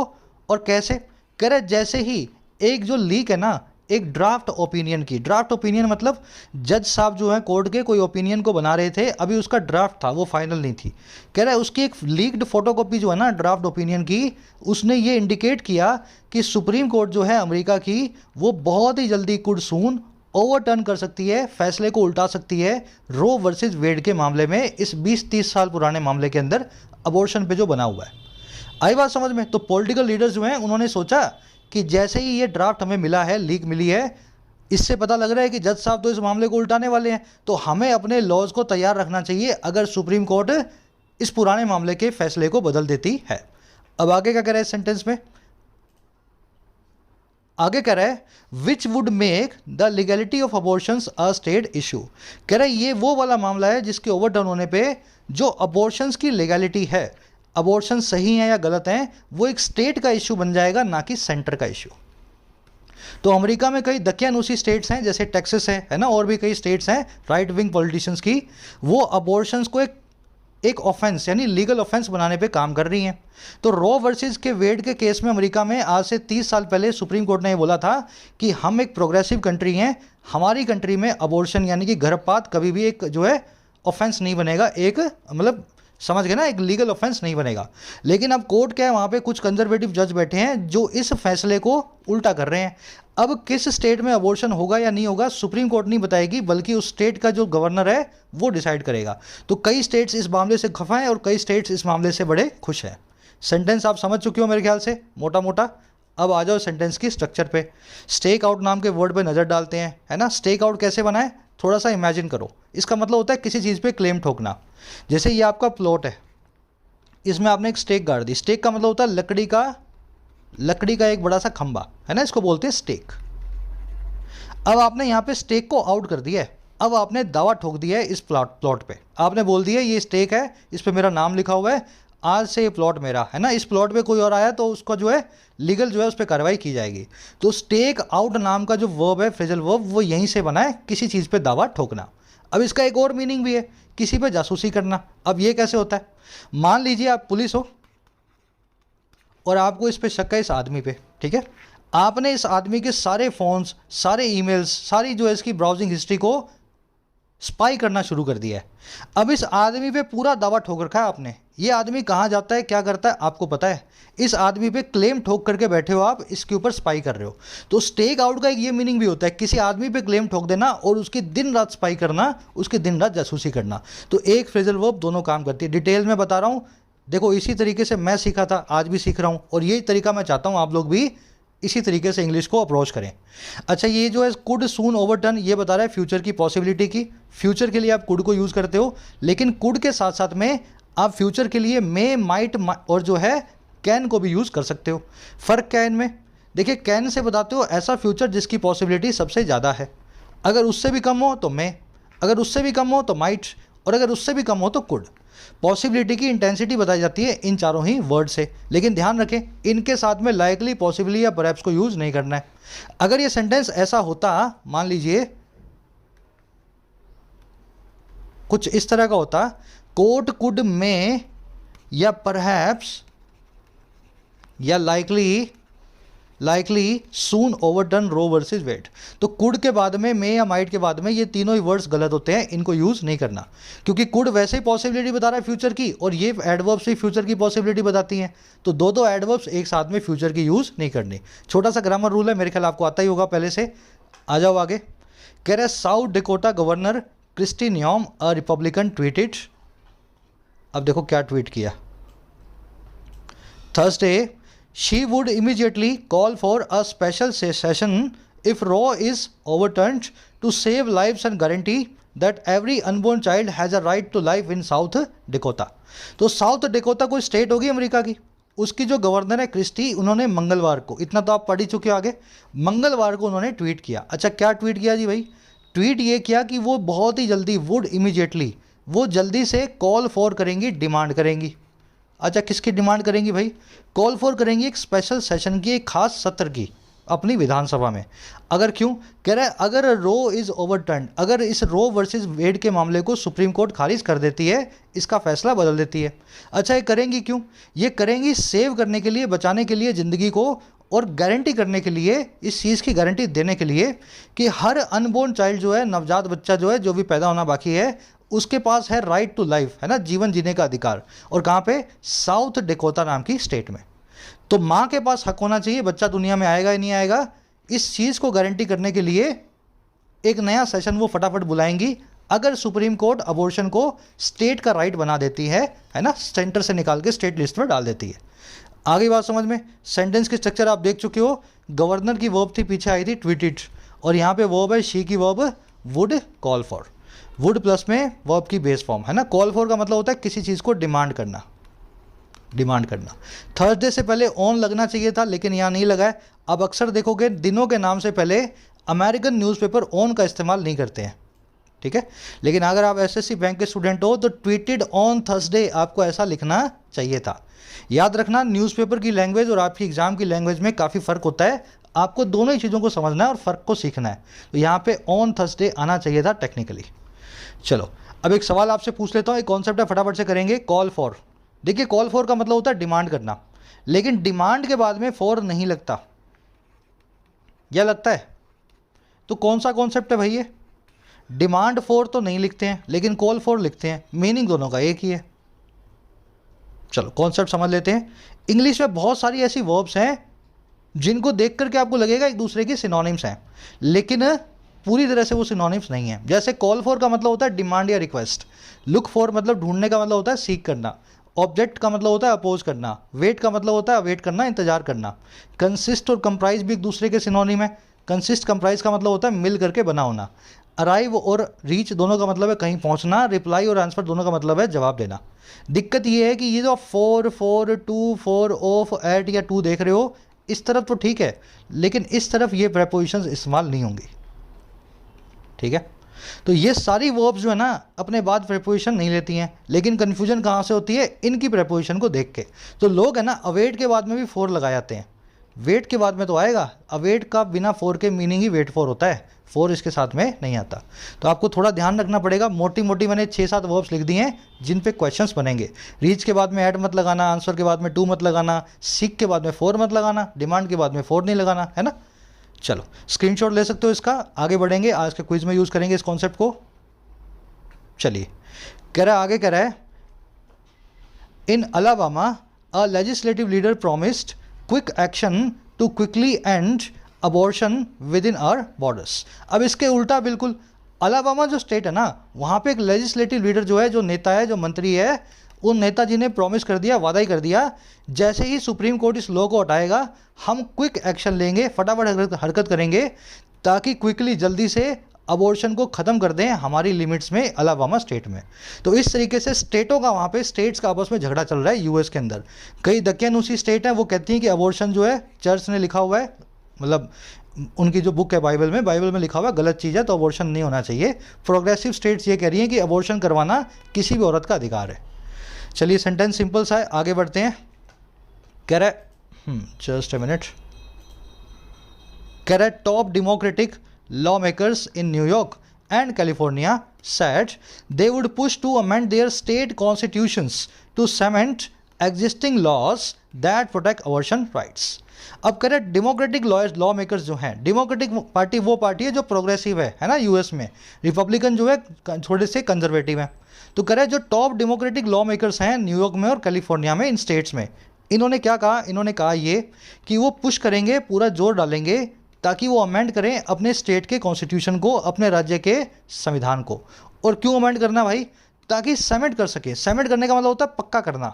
और कैसे, कह रहे जैसे ही एक जो लीक है ना, एक ड्राफ्ट ओपिनियन की। ड्राफ्ट ओपिनियन मतलब जज साहब जो है कोर्ट के कोई ओपिनियन को बना रहे थे, अभी उसका ड्राफ्ट था, वो फाइनल नहीं थी। कह रहा है उसकी एक लीक्ड फोटोकॉपी जो है ना ड्राफ्ट ओपिनियन की, उसने ये इंडिकेट किया कि सुप्रीम कोर्ट जो है अमेरिका की, वो बहुत ही जल्दी कुड सून ओवरटर्न कर सकती है, फैसले को उल्टा सकती है रो वर्सेस वेड के मामले में, इस 20-30 साल पुराने मामले के अंदर अबॉर्शन पे जो बना हुआ है। आई बात समझ में? तो पॉलिटिकल लीडर्स जो हैं उन्होंने सोचा कि जैसे ही ये ड्राफ्ट हमें मिला है, लीक मिली है, इससे पता लग रहा है कि जज साहब तो इस मामले को उल्टाने वाले हैं, तो हमें अपने लॉज को तैयार रखना चाहिए अगर सुप्रीम कोर्ट इस पुराने मामले के फैसले को बदल देती है। अब आगे क्या कह रहा है सेंटेंस में? आगे कह रहा है which would make the legality of abortions a state issue. कह रहा है ये वो वाला मामला है जिसके ओवरटर्न होने पे जो अबॉर्शंस की लीगैलिटी है, अबॉर्शन सही है या गलत है, वो एक स्टेट का इशू बन जाएगा, ना कि सेंटर का इशू। तो अमेरिका में कई दकियानूसी स्टेट्स हैं, जैसे टेक्सास है ना, और भी कई स्टेट्स हैं राइट विंग पॉलिटिशियंस की, वो अबॉर्शंस को एक ऑफेंस यानी लीगल ऑफेंस बनाने पे काम कर रही हैं। तो रॉ वर्सेस के वेड के केस में अमेरिका में आज से 30 साल पहले सुप्रीम कोर्ट ने ये बोला था कि हम एक प्रोग्रेसिव कंट्री हैं, हमारी कंट्री में अबॉर्शन यानी कि गर्भपात कभी भी एक जो है ऑफेंस नहीं बनेगा, एक मतलब समझ गए ना, एक लीगल ऑफेंस नहीं बनेगा। लेकिन अब कोर्ट क्या है, वहाँ पे कुछ कंजर्वेटिव जज बैठे हैं जो इस फैसले को उल्टा कर रहे हैं। अब किस स्टेट में अबॉर्शन होगा या नहीं होगा सुप्रीम कोर्ट नहीं बताएगी, बल्कि उस स्टेट का जो गवर्नर है वो डिसाइड करेगा। तो कई स्टेट्स इस मामले से खफा हैं और कई स्टेट्स इस मामले से बड़े खुश हैं। सेंटेंस आप समझ चुके हो मेरे ख्याल से मोटा मोटा। अब आ जाओ सेंटेंस की स्ट्रक्चर पे। स्टेक आउट नाम के वर्ड पे नज़र डालते हैं, है ना। स्टेक आउट कैसे बनाए, थोड़ा सा इमेजिन करो। इसका मतलब होता है किसी चीज़ पे क्लेम ठोकना। जैसे ये आपका प्लॉट है, इसमें आपने एक स्टेक गाड़ दी। स्टेक का मतलब होता है लकड़ी का एक बड़ा सा खंबा, है ना, इसको बोलते हैं स्टेक। अब आपने यहाँ पे स्टेक को आउट कर दिया है, अब आपने दावा ठोक दिया है इस प्लॉट पे। आपने बोल दिया ये स्टेक है, इस पे मेरा नाम लिखा हुआ है, आज से ये प्लॉट मेरा है ना। इस प्लॉट पे कोई और आया तो उसका जो है लीगल जो है उस पर कार्रवाई की जाएगी। तो स्टेक आउट नाम का जो वर्ब है, फ्रेजल वर्ब, वो यहीं से बना है, किसी चीज़ पे दावा ठोकना। अब इसका एक और मीनिंग भी है, किसी पे जासूसी करना। अब ये कैसे होता है? मान लीजिए आप पुलिस हो और आपको इस पे शक है, इस आदमी पे, ठीक है। आपने इस आदमी के सारे फ़ोन्स, सारे ईमेल्स, सारी जो है इसकी ब्राउजिंग हिस्ट्री को स्पाई करना शुरू कर दिया है। अब इस आदमी पे पूरा दावा ठोक रखा है आपने। ये आदमी कहाँ जाता है, क्या करता है, आपको पता है। इस आदमी पे क्लेम ठोक करके बैठे हो आप, इसके ऊपर स्पाई कर रहे हो। तो स्टेक आउट का एक ये मीनिंग भी होता है, किसी आदमी पे क्लेम ठोक देना और उसकी दिन रात स्पाई करना, उसकी दिन रात जासूसी करना। तो एक फ्रेजल वर्ब दोनों काम करती है। डिटेल में बता रहा हूँ, देखो इसी तरीके से मैं सीखा था, आज भी सीख रहा हूँ, और यही तरीका मैं चाहता हूँ आप लोग भी इसी तरीके से इंग्लिश को अप्रोच करें। अच्छा, ये जो है कुड सून ओवरटर्न, ये बता रहा है फ्यूचर की पॉसिबिलिटी की। फ्यूचर के लिए आप कुड को यूज़ करते हो, लेकिन कुड के साथ साथ में आप फ्यूचर के लिए मे, माइट और जो है कैन को भी यूज़ कर सकते हो। फ़र्क क्या है इनमें? देखिए, कैन से बताते हो ऐसा फ्यूचर जिसकी पॉसिबिलिटी सबसे ज़्यादा है। अगर उससे भी कम हो तो मे, अगर उससे भी कम हो तो माइट, और अगर उससे भी कम हो तो कुड। पॉसिबिलिटी की इंटेंसिटी बताई जाती है इन चारों ही वर्ड से। लेकिन ध्यान रखें, इनके साथ में लाइकली, पॉसिबली या परहैप्स को यूज़ नहीं करना है। अगर ये सेंटेंस ऐसा होता, मान लीजिए कुछ इस तरह का होता, कोर्ट कुड में या परहैप्स या लाइकली सून ओवरटर्न रो वर्सेस वेड। तो कुड के बाद में, मे या माइट के बाद में, ये तीनों ही वर्ड्स गलत होते हैं, इनको यूज़ नहीं करना। क्योंकि कुड वैसे ही पॉसिबिलिटी बता रहा है फ्यूचर की, और ये एडवर्ब्स ही फ्यूचर की पॉसिबिलिटी बताती हैं। तो दो एडवर्ब्स एक साथ में फ्यूचर की यूज़ नहीं करनी। छोटा सा ग्रामर रूल है, मेरे ख्याल आपको आता ही होगा पहले से। आ जाओ आगे। कह रहे साउथ डिकोटा गवर्नर क्रिस्टी न्योम अ रिपब्लिकन ट्वीटेड। अब देखो क्या ट्वीट किया। Thursday she would immediately call for a special session if Roe is overturned to save lives and guarantee that every unborn child has a right to life in South Dakota। तो south Dakota कोई state होगी America की, उसकी जो governor है Christie, उन्होंने मंगलवार को, इतना तो आप पढ़ ही चुके हो आगे, मंगलवार को उन्होंने ट्वीट किया। अच्छा, क्या ट्वीट किया जी भाई? ट्वीट ये किया कि वो बहुत ही जल्दी, वुड इमीडिएटली, वो जल्दी से कॉल फॉर करेंगी, डिमांड करेंगी। अच्छा, किसकी डिमांड करेंगी भाई? कॉल फॉर करेंगी एक स्पेशल सेशन की, एक खास सत्र की अपनी विधानसभा में। अगर क्यों? कह रहा है अगर रो इज़ ओवरटर्न, अगर इस रो वर्सेस वेड के मामले को सुप्रीम कोर्ट खारिज कर देती है, इसका फैसला बदल देती है। अच्छा, ये करेंगी क्यों? ये करेंगी सेव करने के लिए, बचाने के लिए ज़िंदगी को, और गारंटी करने के लिए, इस चीज़ की गारंटी देने के लिए कि हर अनबोर्न चाइल्ड जो है, नवजात बच्चा जो है, जो भी पैदा होना बाकी है, उसके पास है राइट टू लाइफ, है ना, जीवन जीने का अधिकार। और कहाँ पे? साउथ डेकोटा नाम की स्टेट में। तो माँ के पास हक होना चाहिए, बच्चा दुनिया में आएगा या नहीं आएगा, इस चीज़ को गारंटी करने के लिए एक नया सेशन वो फटाफट बुलाएंगी अगर सुप्रीम कोर्ट अबॉर्शन को स्टेट का राइट बना देती है ना, सेंटर से निकाल के स्टेट लिस्ट में डाल देती है। आगे बात समझ में। सेंटेंस की स्ट्रक्चर आप देख चुके हो। गवर्नर की वर्ब थी, पीछे आई थी ट्वीटेड, और यहाँ पे वर्ब है शी की verb would call for. Would plus में वर्ब की बेस फॉर्म, है ना। कॉल फॉर का मतलब होता है किसी चीज़ को डिमांड करना, डिमांड करना। थर्सडे से पहले ऑन लगना चाहिए था, लेकिन यहाँ नहीं लगा है। अब अक्सर देखोगे दिनों के नाम से पहले अमेरिकन न्यूज़पेपर ऑन का इस्तेमाल नहीं करते हैं, ठीक है। लेकिन अगर आप एसएससी बैंक के स्टूडेंट हो तो ट्वीटेड ऑन थर्सडे आपको ऐसा लिखना चाहिए था। याद रखना, न्यूज़पेपर की लैंग्वेज और आपकी एग्जाम की लैंग्वेज में काफ़ी फ़र्क होता है। आपको दोनों ही चीज़ों को समझना है और फ़र्क को सीखना है। तो यहाँ पे ऑन थर्सडे आना चाहिए था टेक्निकली। चलो अब एक सवाल आपसे पूछ लेता हूँ, एक कॉन्सेप्ट है, फटाफट से करेंगे। कॉल फॉर, देखिए कॉल फॉर का मतलब होता है डिमांड करना, लेकिन डिमांड के बाद में फॉर नहीं लगता, या लगता है? तो कौन सा कॉन्सेप्ट है भाई ये? डिमांड फॉर तो नहीं लिखते हैं, लेकिन कॉल फॉर लिखते हैं। मीनिंग दोनों का एक ही है। चलो कॉन्सेप्ट समझ लेते हैं। इंग्लिश में बहुत सारी ऐसी वर्ब्स हैं जिनको देख करके आपको लगेगा एक दूसरे की सिनोनिम्स हैं, लेकिन पूरी तरह से वो सिनोनिम्स नहीं है। जैसे कॉल फॉर का मतलब होता है डिमांड या रिक्वेस्ट, लुक फॉर मतलब ढूंढने का मतलब होता है सीख करना, ऑब्जेक्ट का मतलब होता है अपोज करना, वेट का मतलब होता है वेट करना, इंतजार करना। कंसिस्ट और कंप्राइज भी एक दूसरे के सिनोनिम है। कंसिस्ट कंप्राइज का मतलब होता है मिल करके बना होना। अराइव और रीच दोनों का मतलब है कहीं पहुंचना। रिप्लाई और आंसर दोनों का मतलब है जवाब देना। दिक्कत ये है कि ये जो for, for, to, for, of, at या टू देख रहे हो, इस तरफ तो ठीक है, लेकिन इस तरफ ये प्रेपोजिशंस इस्तेमाल नहीं होंगी, ठीक है। तो ये सारी वर्ब्स जो है ना अपने बाद प्रेपोजिशन नहीं लेती हैं, लेकिन कन्फ्यूजन कहाँ से होती है? इनकी प्रेपोजिशन को देख के। तो लोग है ना अवेट के बाद में भी फोर लगा जाते हैं। वेट के बाद में तो आएगा, अवेट का बिना फोर के मीनिंग ही वेट फॉर होता है, फोर इसके साथ में नहीं आता। तो आपको थोड़ा ध्यान रखना पड़ेगा। मोटी मोटी मैंने 6-7 वर्ब्स लिख दी हैं जिन पे क्वेश्चंस बनेंगे। रीच के बाद में एट मत लगाना, आंसर के बाद में टू मत लगाना, सीक के बाद में फोर मत लगाना, डिमांड के बाद में फोर नहीं लगाना, है ना। चलो स्क्रीनशॉट ले सकते हो इसका। आगे बढ़ेंगे, आज के क्विज में यूज़ करेंगे इस कॉन्सेप्ट को। चलिए आगे कह रहा है in Alabama a legislative leader promised quick action to quickly end abortion within our borders. अब इसके उल्टा बिल्कुल, अलाबामा जो स्टेट है ना, वहाँ पे एक लेजिस्लेटिव लीडर जो है, जो नेता है, जो मंत्री है, उन नेताजी ने प्रॉमिस कर दिया, वादा ही कर दिया, जैसे ही सुप्रीम कोर्ट इस लॉ को हटाएगा हम क्विक एक्शन लेंगे, फटाफट हरकत करेंगे ताकि क्विकली जल्दी से अबॉर्शन को ख़त्म कर दें हमारी लिमिट्स में, अलाबामा स्टेट में। तो इस तरीके से स्टेटों का, वहाँ पे स्टेट्स का आपस में झगड़ा चल रहा है यूएस के अंदर। कई दकियानूसी स्टेट हैं, वो कहती हैं कि अबॉर्शन जो है, चर्च ने लिखा हुआ है, मतलब उनकी जो बुक है बाइबल में लिखा हुआ है गलत चीज़ है, तो अबॉर्शन नहीं होना चाहिए। प्रोग्रेसिव स्टेट्स ये कह रही हैं कि अबॉर्शन करवाना किसी भी औरत का अधिकार है। चलिए सेंटेंस सिंपल सा है, आगे बढ़ते हैं। कह रहा है जस्ट अ मिनट, कह रहा है top democratic lawmakers in New York and California said they would push to amend their state constitutions to cement existing laws that protect abortion rights. अब कह रहे डेमोक्रेटिक लॉ मेकर्स जो हैं, democratic party वो party है जो progressive है ना यूएस में, रिपब्लिकन जो है थोड़े से कंजर्वेटिव है। तो कह रहे जो टॉप डेमोक्रेटिक लॉ मेकर्स हैं न्यूयॉर्क में और कैलिफोर्निया में, इन स्टेट्स में, इन्होंने क्या कहा? इन्होंने कहा ये कि वो पुश करेंगे, पूरा जोर डालेंगे ताकि वो अमेंड करें अपने स्टेट के कॉन्स्टिट्यूशन को, अपने राज्य के संविधान को। और क्यों अमेंड करना भाई? ताकि सेमेंट कर सके। सेमेंट करने का मतलब होता है पक्का करना।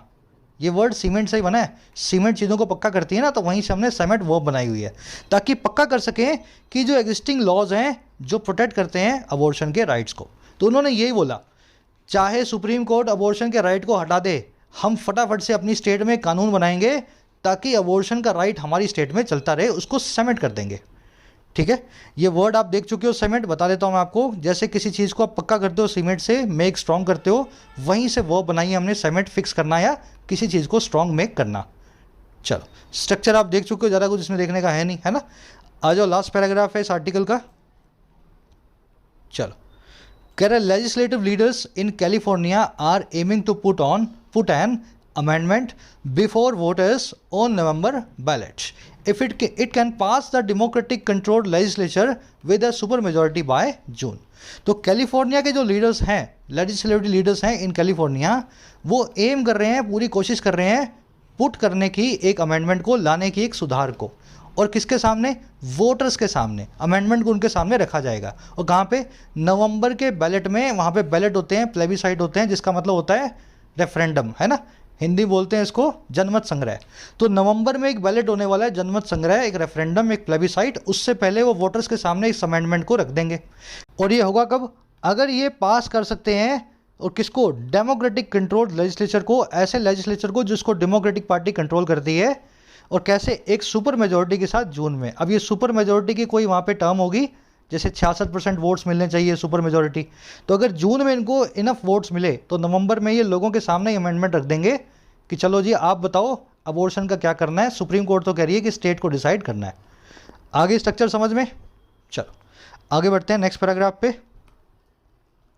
ये वर्ड सीमेंट से ही बना है, सीमेंट चीज़ों को पक्का करती है ना, तो वहीं से हमने सेमेंट वर्ब बनाई हुई है, ताकि पक्का कर सकें कि जो एग्जिस्टिंग लॉज हैं जो प्रोटेक्ट करते हैं अबॉर्शन के राइट्स को। तो उन्होंने यही बोला, चाहे सुप्रीम कोर्ट अबॉर्शन के राइट को हटा दे, हम फटाफट से अपनी स्टेट में कानून बनाएंगे ताकि अबॉर्शन का राइट हमारी स्टेट में चलता रहे, उसको सेमेंट कर देंगे। ठीक है, ये वर्ड आप देख चुके हो, सीमेंट। बता देता हूँ मैं आपको, जैसे किसी चीज़ को आप पक्का करते हो सीमेंट से, मेक स्ट्रॉन्ग करते हो, वहीं से वर्ब बनाई हमने, सीमेंट फिक्स करना या किसी चीज़ को स्ट्रॉन्ग मेक करना। चलो स्ट्रक्चर आप देख चुके हो, ज़्यादा कुछ इसमें देखने का है नहीं, है ना। आ जाओ, लास्ट पैराग्राफ है इस आर्टिकल का। चलो कह रहे legislative leaders in California are aiming to put an amendment before voters on November ballot. If it can pass the Democratic controlled legislature with a super majority by June. तो California के जो leaders हैं, legislative leaders हैं in California, वो M कर रहे हैं, पूरी कोशिश कर रहे हैं पुट करने की, एक अमेंडमेंट को लाने की, एक सुधार को। और किसके सामने? वोटर्स के सामने। अमेंडमेंट को उनके सामने रखा जाएगा। और कहाँ पे? नवंबर के बैलेट में। वहाँ पे बैलेट होते हैं, प्लेबिसाइट होते हैं, जिसका मतलब होता है रेफरेंडम, है ना, हिंदी बोलते हैं इसको जनमत संग्रह। तो नवंबर में एक बैलेट होने वाला है, जनमत संग्रह, एक रेफरेंडम, एक प्लेबिसाइट। उससे पहले वो वोटर्स के सामने इस अमेंडमेंट को रख देंगे। और ये होगा कब? अगर ये पास कर सकते हैं, और किसको? डेमोक्रेटिक कंट्रोल लेजिस्लेचर को, ऐसे लेजिस्लेचर को जिसको डेमोक्रेटिक पार्टी कंट्रोल करती है। और कैसे? एक सुपर मेजोरिटी के साथ जून में। अब ये सुपर मेजोरिटी की कोई वहाँ पे टर्म होगी, जैसे 66% वोट्स मिलने चाहिए सुपर मेजोरिटी। तो अगर जून में इनको इनफ वोट्स मिले तो नवंबर में ये लोगों के सामने अमेंडमेंट रख देंगे कि चलो जी आप बताओ अबॉर्शन का क्या करना है। सुप्रीम कोर्ट तो कह रही है कि स्टेट को डिसाइड करना है। आगे स्ट्रक्चर समझ में? चलो आगे बढ़ते हैं नेक्स्ट पैराग्राफ पे।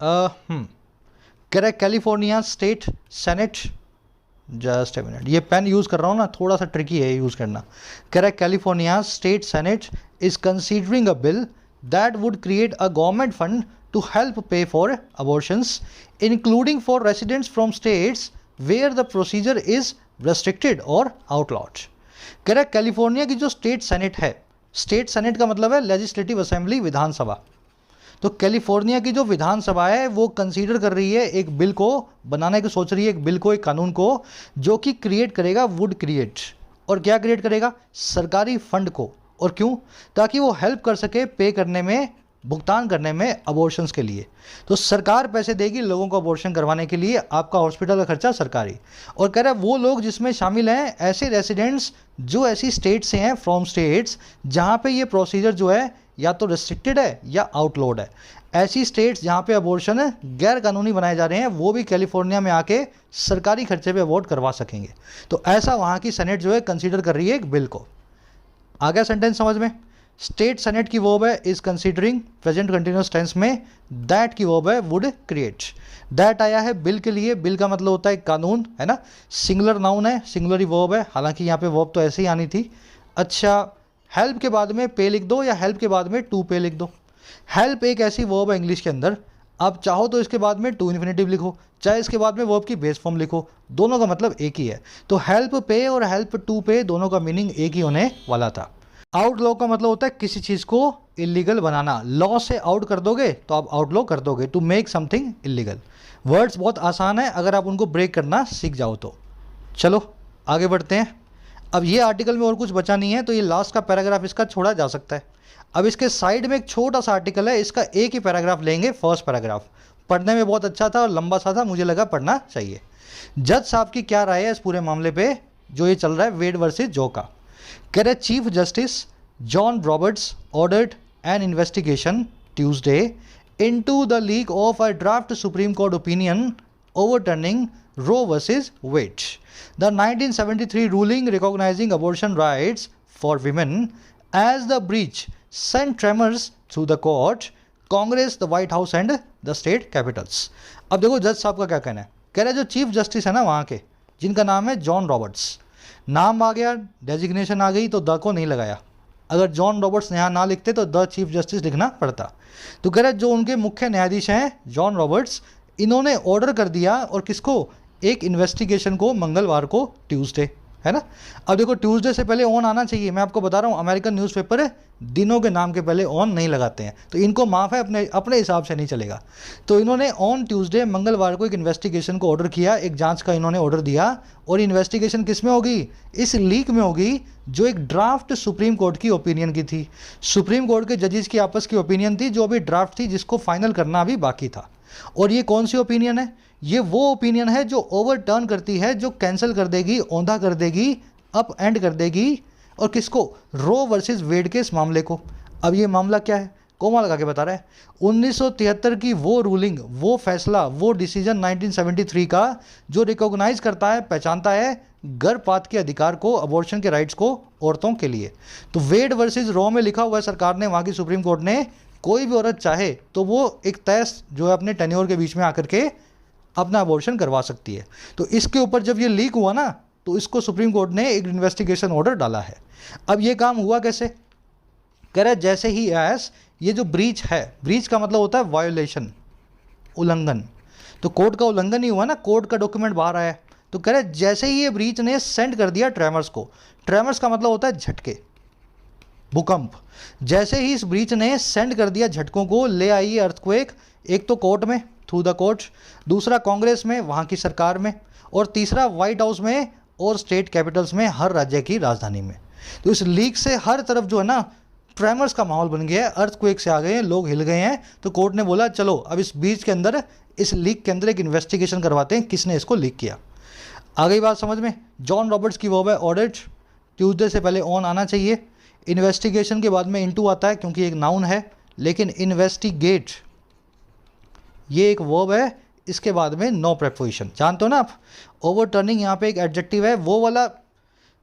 कह रहा है California state senate, just a minute, ये पेन यूज़ कर रहा हूँ ना, थोड़ा सा ट्रिकी है यूज़ करना। कह रहा है California state senate is considering a bill that would create a government fund to help pay for abortions including for residents from states where the procedure is restricted और आउटलॉड। कह रहा है California की जो स्टेट सेनेट है, state senate का मतलब है लेजिस्लेटिव असेंबली, विधानसभा। तो कैलिफोर्निया की जो विधानसभा है वो कंसीडर कर रही है एक बिल को, बनाने की सोच रही है एक बिल को, एक कानून को, जो कि क्रिएट करेगा, वुड क्रिएट, और क्या क्रिएट करेगा? सरकारी फंड को। और क्यों? ताकि वो हेल्प कर सके पे करने में, भुगतान करने में अबॉर्शंस के लिए। तो सरकार पैसे देगी लोगों को अबॉर्शन करवाने के लिए, आपका हॉस्पिटल का खर्चा सरकारी। और कह रहा है वो लोग जिसमें शामिल हैं ऐसे रेसिडेंट्स जो ऐसी स्टेट से हैं, फ्रॉम स्टेट्स जहाँ पे ये प्रोसीजर जो है या तो रिस्ट्रिक्टेड है या आउटलॉड है। ऐसी स्टेट्स जहाँ पे अबॉर्शन गैर कानूनी बनाए जा रहे हैं, वो भी कैलिफोर्निया में आके सरकारी खर्चे पे अबॉर्ट करवा सकेंगे। तो ऐसा वहाँ की सेनेट जो है कंसीडर कर रही है एक बिल को। आ गया सेंटेंस समझ में? स्टेट सेनेट की वर्ब है is considering, present continuous tense में। दैट की वर्ब है वुड क्रिएट। दैट आया है बिल के लिए, बिल का मतलब होता है कानून, है ना, सिंगुलर नाउन है, सिंगुलर ही वर्ब है, हालांकि यहाँ पे वर्ब तो ऐसे ही आनी थी। अच्छा, हेल्प के बाद में पे लिख दो या हेल्प के बाद में टू पे लिख दो। हेल्प एक ऐसी वर्ब है इंग्लिश के अंदर, आप चाहो तो इसके बाद में टू इन्फिनेटिव लिखो, चाहे इसके बाद में वर्ब की बेस फॉर्म लिखो, दोनों का मतलब एक ही है। तो हेल्प पे और हेल्प टू पे दोनों का मीनिंग एक ही होने वाला था। आउटलॉ का मतलब होता है किसी चीज़ को इलीगल बनाना। लॉ से आउट कर दोगे तो आप आउटलॉ कर दोगे, to make something illegal. Words बहुत आसान है अगर आप उनको ब्रेक करना सीख जाओ तो। चलो आगे बढ़ते हैं। अब ये आर्टिकल में और कुछ बचा नहीं है, तो ये लास्ट का पैराग्राफ इसका छोड़ा जा सकता है। अब इसके साइड में एक छोटा सा आर्टिकल है, इसका एक ही पैराग्राफ लेंगे, फर्स्ट पैराग्राफ। पढ़ने में बहुत अच्छा था और लंबा सा था, मुझे लगा पढ़ना चाहिए। जज साहब की क्या राय है इस पूरे मामले पे जो ये चल रहा है वेड वर्सेस जो का। कह रहे chief justice John Roberts ordered N investigation Tuesday into the leak of a draft supreme court opinion overturning Roe versus Wade. The 1973 ruling recognizing abortion rights for women as the breach sent tremors through the court, Congress, the White House and the state capitals. अब देखो जज साहब का क्या कहना है। कह रहे जो चीफ जस्टिस है ना वहाँ के, जिनका नाम है जॉन रॉबर्ट्स, नाम आ गया, डेजिग्नेशन आ गई तो द को नहीं लगाया। अगर जॉन रॉबर्ट्स यहाँ ना लिखते तो द चीफ जस्टिस लिखना पड़ता। तो कह रहे जो उनके मुख्य न्यायाधीश हैं जॉन रॉबर्ट्स, इन्होंने ऑर्डर कर दिया, और किसको? एक इन्वेस्टिगेशन को, मंगलवार को, ट्यूसडे, है ना। अब देखो ट्यूसडे से पहले ऑन आना चाहिए, मैं आपको बता रहा हूँ अमेरिकन न्यूज़पेपर है, दिनों के नाम के पहले ऑन नहीं लगाते हैं, तो इनको माफ़ है, अपने हिसाब से नहीं चलेगा। तो इन्होंने ऑन ट्यूसडे, मंगलवार को एक इन्वेस्टिगेशन को ऑर्डर किया, एक जांच का इन्होंने ऑर्डर दिया। और इन्वेस्टिगेशन किस में होगी? इस लीक में होगी जो एक ड्राफ्ट सुप्रीम कोर्ट की ओपिनियन की थी। सुप्रीम कोर्ट के जजेस की आपस की ओपिनियन थी जो अभी ड्राफ्ट थी, जिसको फाइनल करना अभी बाकी था। और ये कौन सी ओपिनियन है? ये वो ओपिनियन है जो ओवरटर्न करती है, जो कैंसिल कर देगी, औंधा कर देगी, अप एंड कर देगी, और किसको? रो वर्सेस वेड के इस मामले को। अब ये मामला क्या है? कोमा लगा के बता रहा है। 1973 की वो रूलिंग, वो फैसला, वो डिसीजन 1973 का जो रिकॉग्नाइज करता है, पहचानता है गर्भपात के अधिकार को, अबॉर्शन के राइट्स को औरतों के लिए। तो वेड वर्सेस रो में लिखा हुआ है सरकार ने, वहाँ की सुप्रीम कोर्ट ने, कोई भी औरत चाहे तो वो एक तय जो है अपने टेन्योर के बीच में आकर के अपना अबॉर्शन करवा सकती है। तो इसके ऊपर जब ये लीक हुआ ना, तो इसको सुप्रीम कोर्ट ने एक इन्वेस्टिगेशन ऑर्डर डाला है। अब ये काम हुआ कैसे, कह रहे जैसे ही एस ये जो ब्रीच है, ब्रीच का मतलब होता है वायोलेशन, उल्लंघन, तो कोर्ट का उल्लंघन ही हुआ ना, कोर्ट का डॉक्यूमेंट बाहर आया। तो कह रहे जैसे ही ये ब्रीच ने सेंड कर दिया ट्रेमर्स को, ट्रेमर्स का मतलब होता है झटके, भूकंप, जैसे ही इस ब्रीच ने सेंड कर दिया झटकों को, ले आई अर्थक्वेक, एक तो कोर्ट में थ्रू द कोर्ट, दूसरा कांग्रेस में वहाँ की सरकार में, और तीसरा व्हाइट हाउस में और स्टेट कैपिटल्स में, हर राज्य की राजधानी में। तो इस लीक से हर तरफ जो है ना ट्रेमर्स का माहौल बन गया है, अर्थक्वेक से आ गए हैं, लोग हिल गए हैं। तो कोर्ट ने बोला चलो अब इस ब्रीच के अंदर, इस लीक के अंदर एक इन्वेस्टिगेशन करवाते हैं, किसने इसको लीक किया। आ गई बात समझ में। जॉन रॉबर्ट्स की वर्ब है ऑडिट, ट्यूसडे से पहले ऑन आना चाहिए। इन्वेस्टिगेशन के बाद में इनटू आता है क्योंकि एक नाउन है, लेकिन इन्वेस्टिगेट ये एक वर्ब है, इसके बाद में नो प्रेपोजिशन, जानते हो ना आप। ओवरटर्निंग यहाँ पे एक एडजेक्टिव है,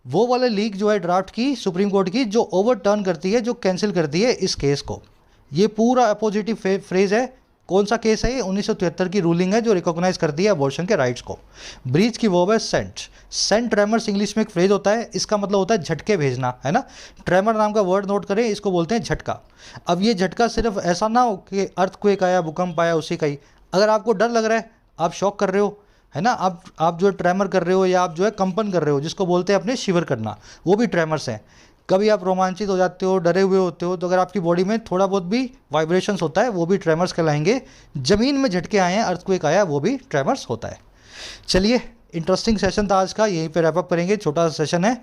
वो वाला लीक जो है ड्राफ्ट की सुप्रीम कोर्ट की, जो ओवरटर्न करती है, जो कैंसिल करती है इस केस को। ये पूरा अपोजिटिव फ्रेज है। कौन सा केस है ये, 1973 की रूलिंग है जो रिकॉग्नाइज करती है अबॉर्शन के राइट्स को। ब्रीच की वर्ब है सेंट। सेंट ट्रेमर्स इंग्लिश में एक फ्रेज होता है, इसका मतलब होता है झटके भेजना, है ना। ट्रेमर नाम का वर्ड नोट करें, इसको बोलते हैं झटका। अब ये झटका सिर्फ ऐसा ना हो कि अर्थक्वेक आया, भूकंप आया, उसी का ही। अगर आपको डर लग रहा है, आप शॉक कर रहे हो, है ना, आप जो है ट्रेमर कर रहे हो, या आप जो है कंपन कर रहे हो, जिसको बोलते हैं अपने शिवर करना, वो भी ट्रेमर्स हैं। कभी आप रोमांचित हो जाते हो, डरे हुए होते हो, तो अगर आपकी बॉडी में थोड़ा बहुत भी वाइब्रेशंस होता है, वो भी ट्रेमर्स कहलाएंगे। ज़मीन में झटके आए हैं, अर्थक्वेक आया, वो भी ट्रेमर्स होता है। चलिए, इंटरेस्टिंग सेशन था आज का, यहीं पे रैप अप करेंगे। छोटा सा सेशन है,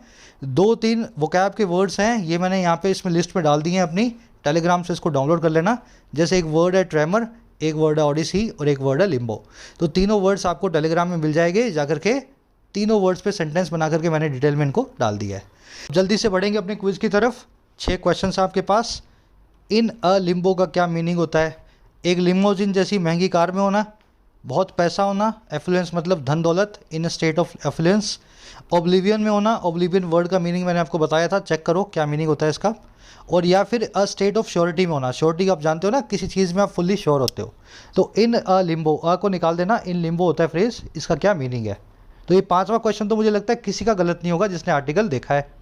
2-3 वोकैब के वर्ड्स हैं, ये मैंने यहाँ पे इसमें लिस्ट में डाल दिए हैं अपनी, टेलीग्राम से इसको डाउनलोड कर लेना। जैसे एक वर्ड है ट्रेमर, एक वर्ड है ओडिसी और एक वर्ड है लिम्बो। तो तीनों वर्ड्स आपको टेलीग्राम में मिल जाएंगे, जाकर के तीनों वर्ड्स पे सेंटेंस बना करके मैंने डिटेल में इनको डाल दिया है। जल्दी से बढ़ेंगे अपने क्विज की तरफ। 6 क्वेश्चंस आपके पास। इन अ लिम्बो का क्या मीनिंग होता है। एक लिमोजिन जैसी महंगी कार में होना, बहुत पैसा होना, एफ्लुएंस मतलब धन दौलत, in a state of affluence. Oblivion में होना, ओब्लिवियन वर्ड का मीनिंग मैंने आपको बताया था, चेक करो क्या मीनिंग होता है इसका। और या फिर अ स्टेट ऑफ श्योरिटी में होना, श्योरिटी आप जानते हो ना, किसी चीज़ में आप फुल्ली श्योर होते हो। तो इन अ लिम्बो, अ को निकाल देना, इन लिम्बो होता है फ्रेज, इसका क्या मीनिंग है। तो ये 5वां क्वेश्चन तो मुझे लगता है किसी का गलत नहीं होगा जिसने आर्टिकल देखा है।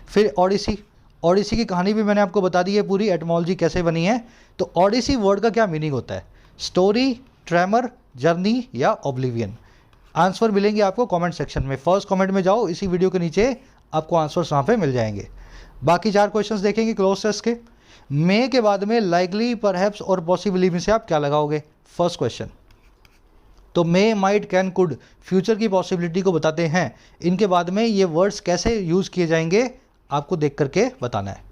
फिर ओडिसी, ओडिसी की कहानी भी मैंने आपको बता दी है पूरी, एटमोलॉजी कैसे बनी है। तो ओडिसी वर्ड का क्या मीनिंग होता है, स्टोरी, ट्रेमर, जर्नी या ओब्लिवियन। आंसर मिलेंगे आपको कमेंट सेक्शन में, फर्स्ट कमेंट में जाओ, इसी वीडियो के नीचे आपको आंसर्स वहाँ पे मिल जाएंगे। बाकी 4 क्वेश्चंस देखेंगे क्लोज टेस्ट के। मे के बाद में लाइकली, परहैप्स और पॉसिबली में से आप क्या लगाओगे। फर्स्ट क्वेश्चन, तो मे, माइट, कैन, कुड फ्यूचर की पॉसिबिलिटी को बताते हैं। इनके बाद में ये वर्ड्स कैसे यूज़ किए जाएंगे आपको देख करके बताना है।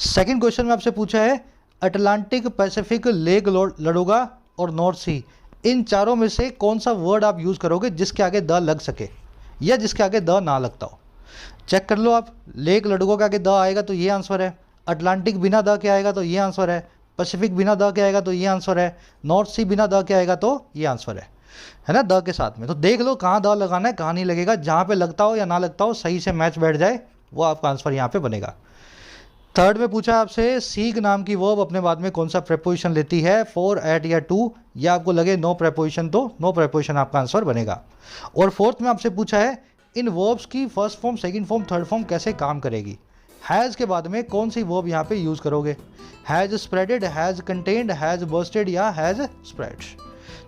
सेकंड क्वेश्चन में आपसे पूछा है अटलांटिक, पैसिफिक, लेक लडोगा और नॉर्थ सी, इन चारों में से कौन सा वर्ड आप यूज़ करोगे जिसके आगे द लग सके या जिसके आगे द ना लगता हो। चेक कर लो आप, लेक लडोगा के आगे द आएगा तो ये आंसर है, अटलांटिक बिना द के आएगा तो ये आंसर है, पैसिफिक बिना द के आएगा तो ये आंसर है, नॉर्थ सी बिना द के आएगा तो ये आंसर है ना, द के साथ में। तो देख लो कहाँ द लगाना है, कहाँ नहीं लगेगा, जहाँ पे लगता हो या ना लगता हो, सही से मैच बैठ जाए, वो आपका आंसर यहाँ पे बनेगा। थर्ड में पूछा आपसे सीक नाम की वर्ब अपने बाद में कौन सा प्रेपोजिशन लेती है, फॉर, एट या टू, या आपको लगे नो प्रेपोजिशन तो नो प्रेपोजिशन आपका आंसर बनेगा। और फोर्थ में आपसे पूछा है इन वर्ब्स की first form, second form, third form कैसे काम करेगी। हैज़ के बाद में कौन सी वर्ब यहाँ पे यूज़ करोगे, has spreaded, has contained, has bursted या हैज़ स्प्रेड।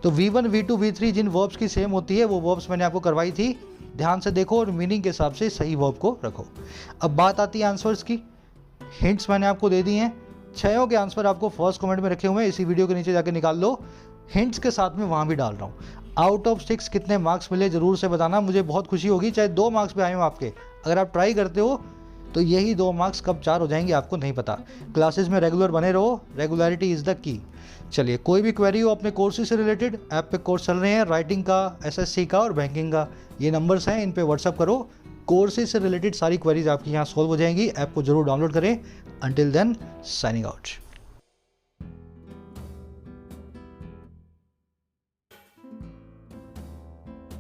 तो V1, V2, V3 जिन वर्ब्स की सेम होती है वो वर्ब्स मैंने आपको करवाई थी, ध्यान से देखो और मीनिंग के हिसाब से सही वर्ब को रखो। अब बात आती है आंसर्स की, हिंट्स मैंने आपको दे दी हैं, 6 के आंसर आपको फर्स्ट कमेंट में रखे हुए हैं, इसी वीडियो के नीचे जाके निकाल लो, हिंट्स के साथ में वहाँ भी डाल रहा हूँ। आउट ऑफ 6 कितने मार्क्स मिले ज़रूर से बताना, मुझे बहुत खुशी होगी, चाहे 2 मार्क्स भी आए हो आपके, अगर आप ट्राई करते हो तो यही 2 मार्क्स कब 4 हो जाएंगे आपको नहीं पता। क्लासेस में रेगुलर बने रहो, रेगुलरिटी इज़ द की। चलिए, कोई भी क्वेरी हो अपने कोर्सेज से रिलेटेड, ऐप पे कोर्स चल रहे हैं, राइटिंग का, एसएससी का और बैंकिंग का, ये नंबर्स हैं, इन पे व्हाट्सअप करो, कोर्सेज से रिलेटेड सारी क्वेरीज आपकी यहाँ सॉल्व हो जाएंगी। ऐप को जरूर डाउनलोड करें। Until then, signing out.